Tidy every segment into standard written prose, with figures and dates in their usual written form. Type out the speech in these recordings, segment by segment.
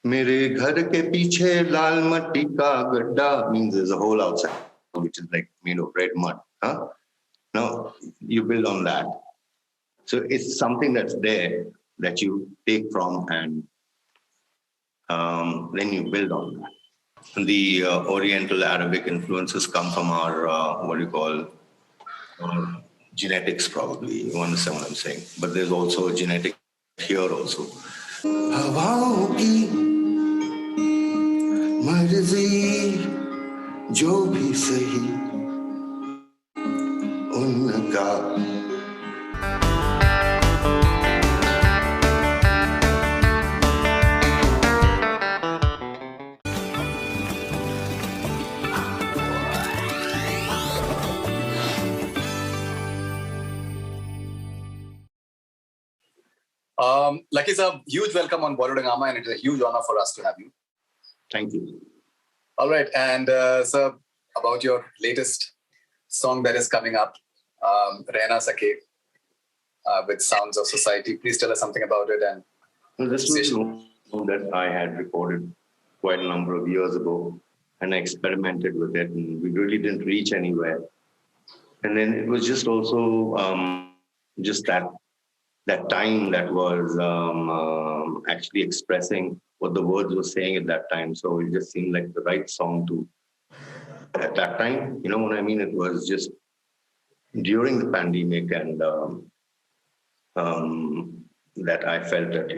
मेरे घर के पीछे लाल मट्टी का गड्ढा means there's a hole outside which is like made of red mud. Huh? No, you build on that. So it's something that's there that you take from and then you build on that. The Oriental Arabic influences come from our, genetics probably. You understand what I'm saying? But there's also a genetic here also. हवाओं की मर्जी जो भी सही उनका Lucky sir, huge welcome on Bollywood Hungama, and it is a huge honor for us to have you. Thank you. All right, and sir, about your latest song that is coming up, Rehna Sake, with Sounds of Society. Please tell us something about it. And well, this was a song that I had recorded quite a number of years ago, and I experimented with it, and we really didn't reach anywhere. And then it was just also just that time that was actually expressing what the words were saying at that time. So it just seemed like the right song to at that time. You know what I mean? It was just during the pandemic, and that I felt that,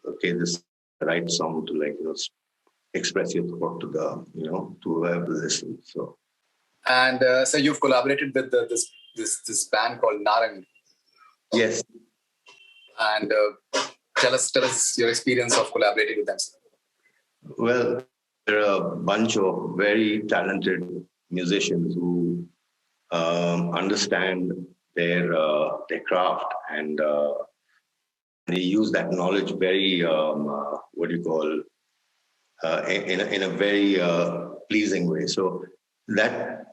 okay, this is the right song to express your thought to to whoever listens. So. And so you've collaborated with this band called Narang. Yes. And tell us your experience of collaborating with them. Well, there are a bunch of very talented musicians who understand their craft, and they use that knowledge very in a very pleasing way. So that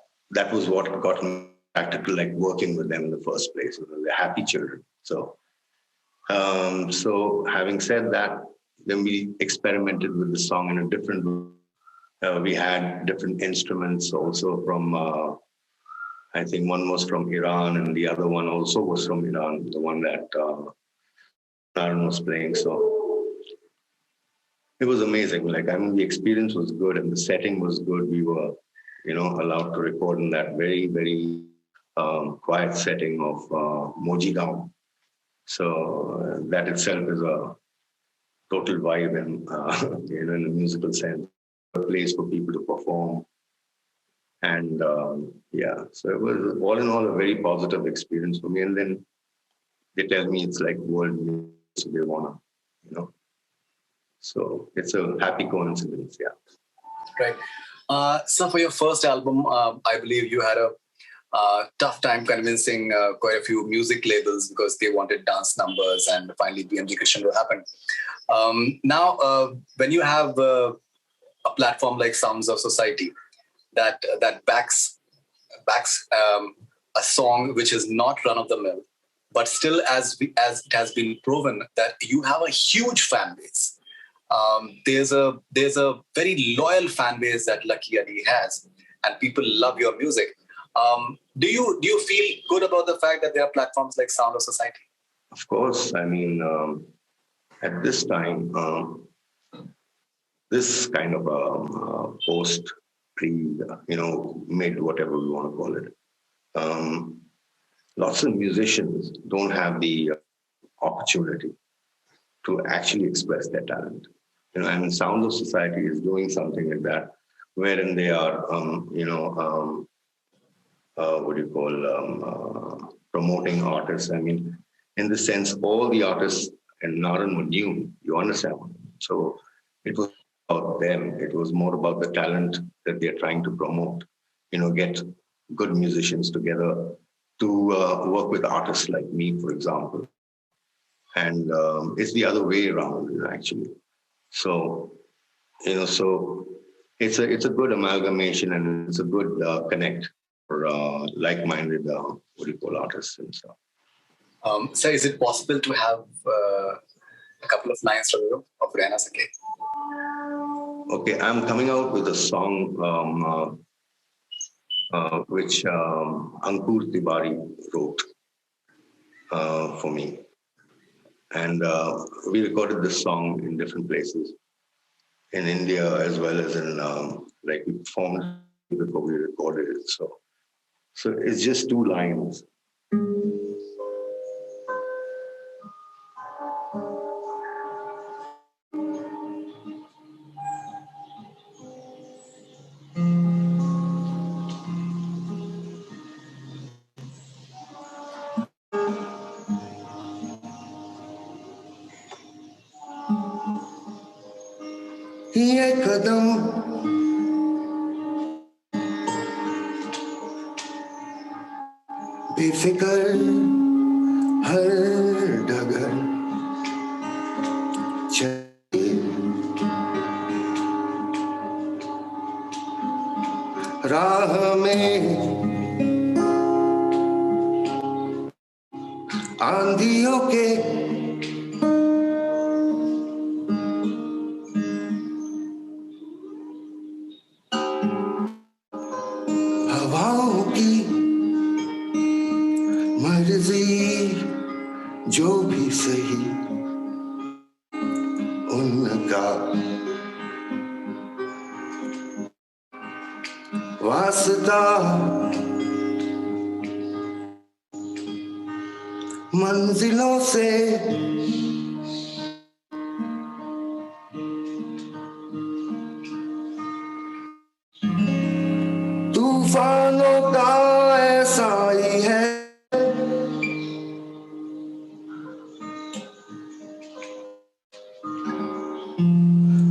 was what got me attracted to working with them in the first place. They're happy children. So having said that, then we experimented with the song in a different way. We had different instruments also from, I think one was from Iran and the other one also was from Iran, the one that Narang was playing. So it was amazing. The experience was good and the setting was good. We were, allowed to record in that very, very quiet setting of Mojigaon. So that itself is a total vibe in a musical sense, a place for people to perform. And so it was all in all a very positive experience for me. And then they tell me it's like world music, so they wanna, So it's a happy coincidence, yeah. Right. So for your first album, I believe you had a tough time convincing quite a few music labels because they wanted dance numbers, and finally BMG Krishnan happened. Now, when you have a platform like Sounds of Society that backs a song which is not run of the mill, but still as it has been proven that you have a huge fan base. There's a very loyal fan base that Lucky Ali has, and people love your music. Do you feel good about the fact that there are platforms like Sound of Society? Of course. I mean, at this time, this kind of post, mid, whatever we want to call it, lots of musicians don't have the opportunity to actually express their talent. And Sound of Society is doing something like that, wherein they are, promoting artists. I mean, in the sense, all the artists in Narang were new, you understand? So it was about them. It was more about the talent that they're trying to promote, get good musicians together to work with artists like me, for example. And it's the other way around, actually. So, so it's a good amalgamation, and it's a good connect for like-minded, artists and stuff. So is it possible to have a couple of lines from you of Rehna Sake? Okay, I'm coming out with a song which Ankur Tiwari wrote for me. And we recorded this song in different places, in India as well as in, like we performed before we recorded it. So it's just two lines. ये कदम बेफिकर हर डगर चले राह में आंधियों के हवाओं की मर्जी जो भी सही उनका वास्ता मंजिलों से तूफानों का ऐसा ही है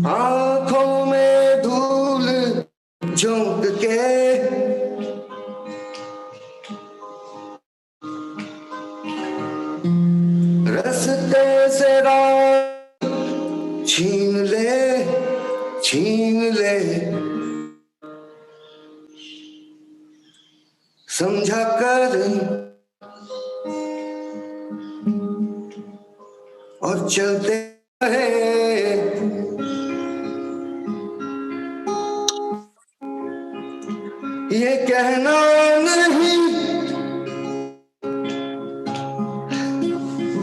आंखों में धूल झोंक के रस्ते से राह छीन ले समझा कर और चलते रहे ये कहना नहीं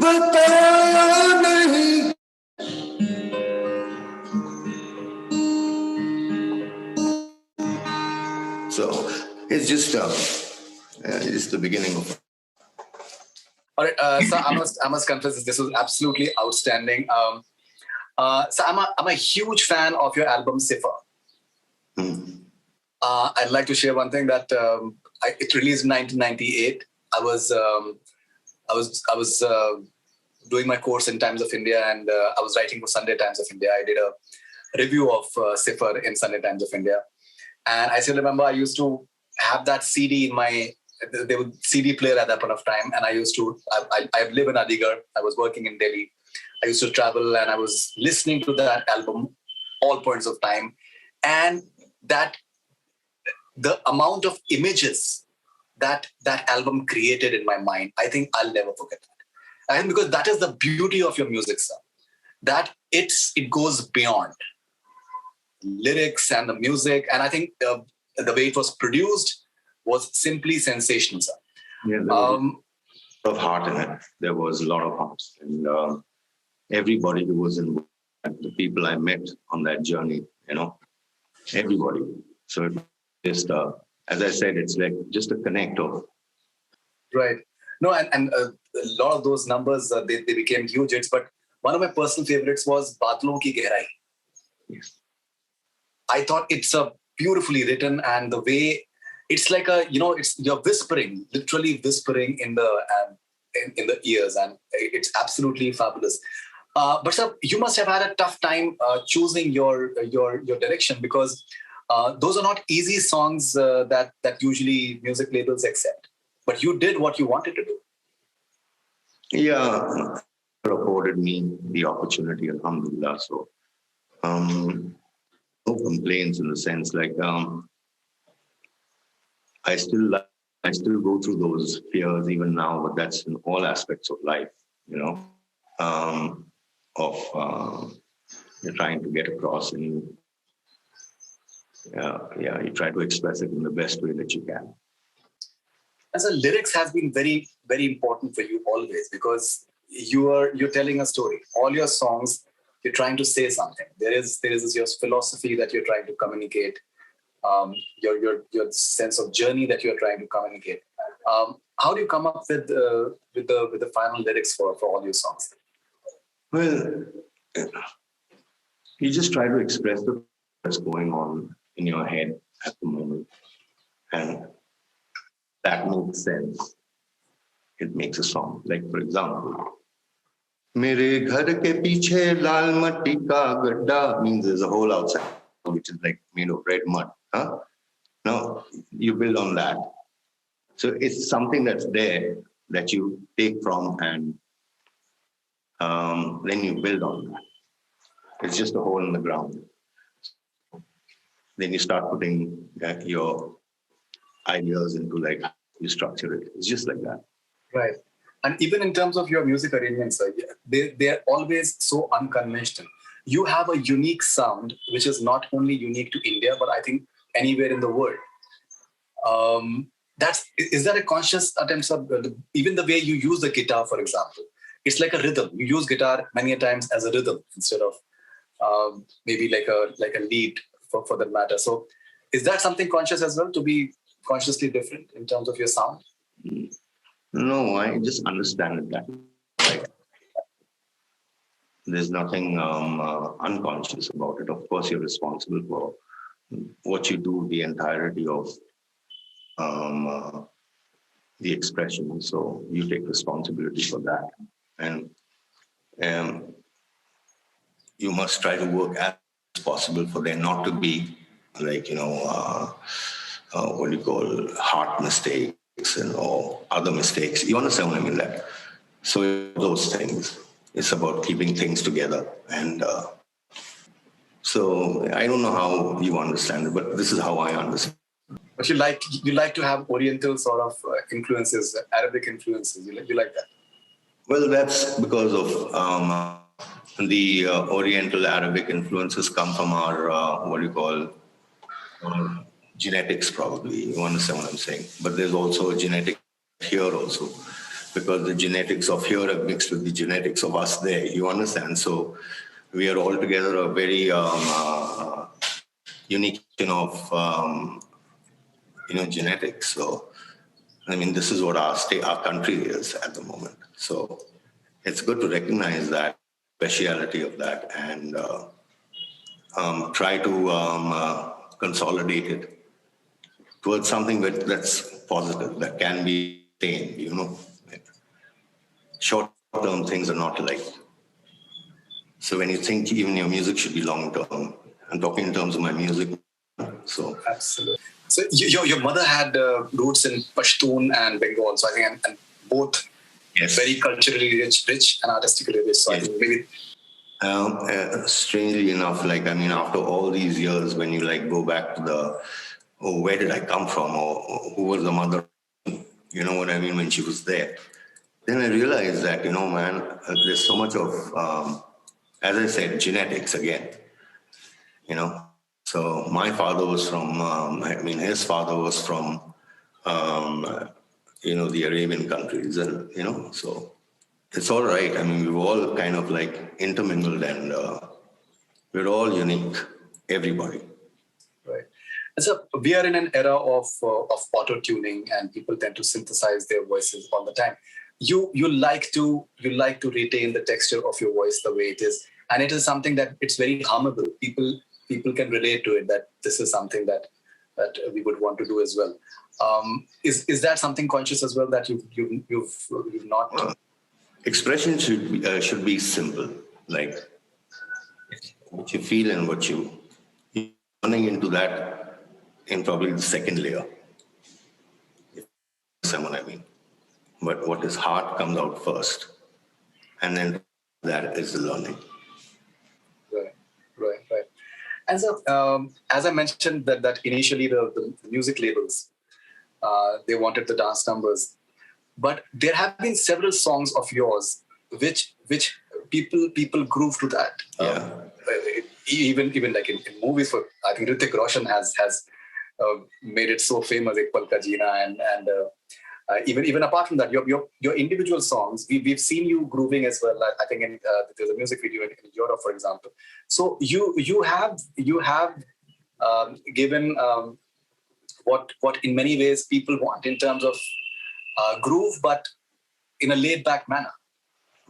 बताया नहीं so it's just the beginning of. All right, so I must confess this was absolutely outstanding. So I'm a huge fan of your album Sifar. I'd like to share one thing that it released in 1998. I was doing my course in Times of India, and I was writing for Sunday Times of India. I did a review of Sifar in Sunday Times of India, and I still remember I used to have that CD in my. There was CD player at that point of time, and I used to. I live in Aligarh. I was working in Delhi. I used to travel, and I was listening to that album all points of time, and that the amount of images that album created in my mind, I think I'll never forget that. And because that is the beauty of your music, sir, that it goes beyond lyrics and the music, and I think the way it was produced was simply sensational, sir. Yeah, there was a lot of heart in it. There was a lot of heart, and everybody who was involved, the people I met on that journey, everybody. So just, as I said, it's like just a connector. Right. No, and a lot of those numbers, they became huge hits. But one of my personal favorites was Badlon Ki Gehrai. Yes. I thought it's a beautifully written, and the way it's like you're whispering, literally whispering in the ears, and it's absolutely fabulous. But sir, you must have had a tough time choosing your direction, because those are not easy songs that usually music labels accept. But you did what you wanted to do. Yeah, afforded me the opportunity, alhamdulillah. So, no complaints in the sense like I still go through those fears even now, but that's in all aspects of life, of you're trying to get across. And You try to express it in the best way that you can. As a lyrics has been very, very important for you always, because you're telling a story. All your songs, you're trying to say something. There is your philosophy that you're trying to communicate. Your sense of journey that you're trying to communicate. How do you come up with the final lyrics for all your songs? Well, you just try to express what's going on in your head at the moment, and that makes sense. It makes a song. Like, for example, मेरे घर के पीछे लाल मट्टी का गड्ढा means there's a hole outside which is like made of red mud. Huh? No, you build on that. So it's something that's there that you take from, and then you build on that. It's just a hole in the ground. Then you start putting your ideas into, like, you structure it. It's just like that. Right. And even in terms of your music arrangements, they're always so unconventional. You have a unique sound, which is not only unique to India, but I think anywhere in the world. Is that a conscious attempt of even the way you use the guitar, for example? It's like a rhythm. You use guitar many a times as a rhythm instead of maybe like a lead for that matter. So is that something conscious as well, to be consciously different in terms of your sound? No, I just understand it that way. Like, there's nothing unconscious about it. Of course, you're responsible for what you do, the entirety of the expression. So you take responsibility for that. And you must try to work as possible for there not to be, like, what do you call, heart mistakes or other mistakes. You understand what I mean? That. So those things, it's about keeping things together. And so I don't know how you understand it, but this is how I understand. But you like to have Oriental sort of influences, Arabic influences. You like that? Well, that's because of the Oriental Arabic influences come from our genetics, probably. You understand what I'm saying? But there's also a genetic here also, because the genetics of here are mixed with the genetics of us there. You understand? So we are all together a very unique of genetics. So I mean, this is what our country is at the moment. So it's good to recognize that speciality of that and try to consolidate it towards something that's positive, that can be attained, Short-term things are not like. So when you think even your music should be long-term, I'm talking in terms of my music. So absolutely. So your mother had roots in Pashtun and Bengal, so I think, and both very culturally rich and artistically rich. So yes. I think maybe. Strangely enough, after all these years, when you go back to where did I come from, or who was the mother, you know what I mean, when she was there, then I realized that, there's so much of, as I said, genetics again, So my father was from, his father was from, the Arabian countries, and, so it's all right. We've all kind of intermingled, and we're all unique, everybody. Right. And so we are in an era of auto-tuning, and people tend to synthesize their voices all the time. You like to retain the texture of your voice the way it is, and it is something that it's very hummable. People can relate to it, that this is something that we would want to do as well. Is that something conscious as well, that you've not? Expression should be simple, like what you feel and what you're running into that in probably the second layer. If you understand what I mean. But what is heart comes out first, and then that is the learning. Right. And so, as I mentioned, that initially the music labels, they wanted the dance numbers, but there have been several songs of yours which people groove to that. Yeah. even like in movies, for I think Hrithik Roshan has made it so famous, Ek Pal Ka Jeena, and even apart from that, your individual songs, we've seen you grooving as well. I think there's a music video in Europe, for example. So you have given what in many ways people want in terms of groove, but in a laid back manner.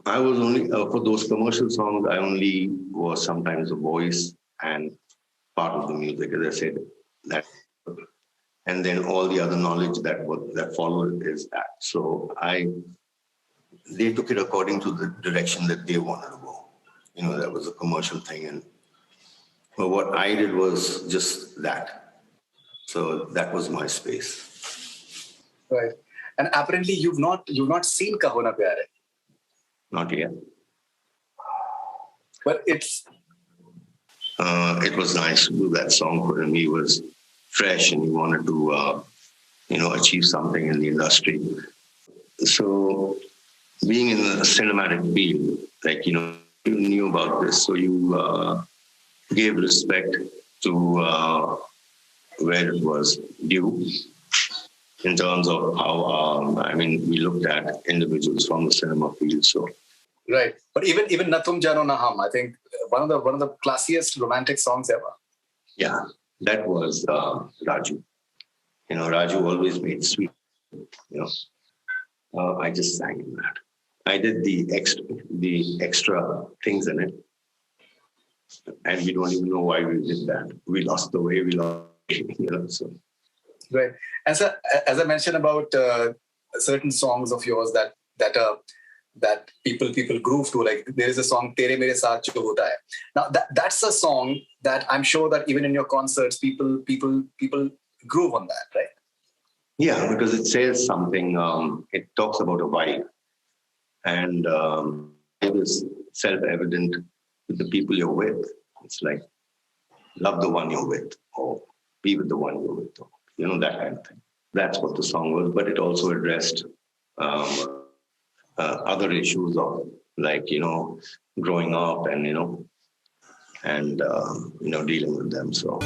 I was only, for those commercial songs, I only was sometimes a voice and part of the music, as I said. That, and then all the other knowledge that followed is that. So they took it according to the direction that they wanted to go. You know, that was a commercial thing. And but what I did was just that. So that was my space. Right. And apparently you've not seen KahoNaaPyaarHai. Not yet. But it was nice to do that song for him. He was fresh and he wanted to, achieve something in the industry. So being in the cinematic field, like, you knew about this. So you gave respect to where it was due in terms of how, we looked at individuals from the cinema field. So. Right. But even Tum Jaano Na Hum, I think one of the classiest romantic songs ever. Yeah, that was Raju. Raju always made sweet. I just sang in that. I did the extra things in it. And we don't even know why we did that. We lost the way, so. Right. And so, as I mentioned about certain songs of yours that people groove to, like there is a song TereMereSaath jo Hota hai. Now that's a song that I'm sure that even in your concerts people groove on that, right? Yeah, because it says something. It talks about a vibe, and it is self-evident with the people you're with. It's like love the one you're with, or be with the one you're with, or, that kind of thing. That's what the song was, but it also addressed other issues of like, growing up and, dealing with them. So.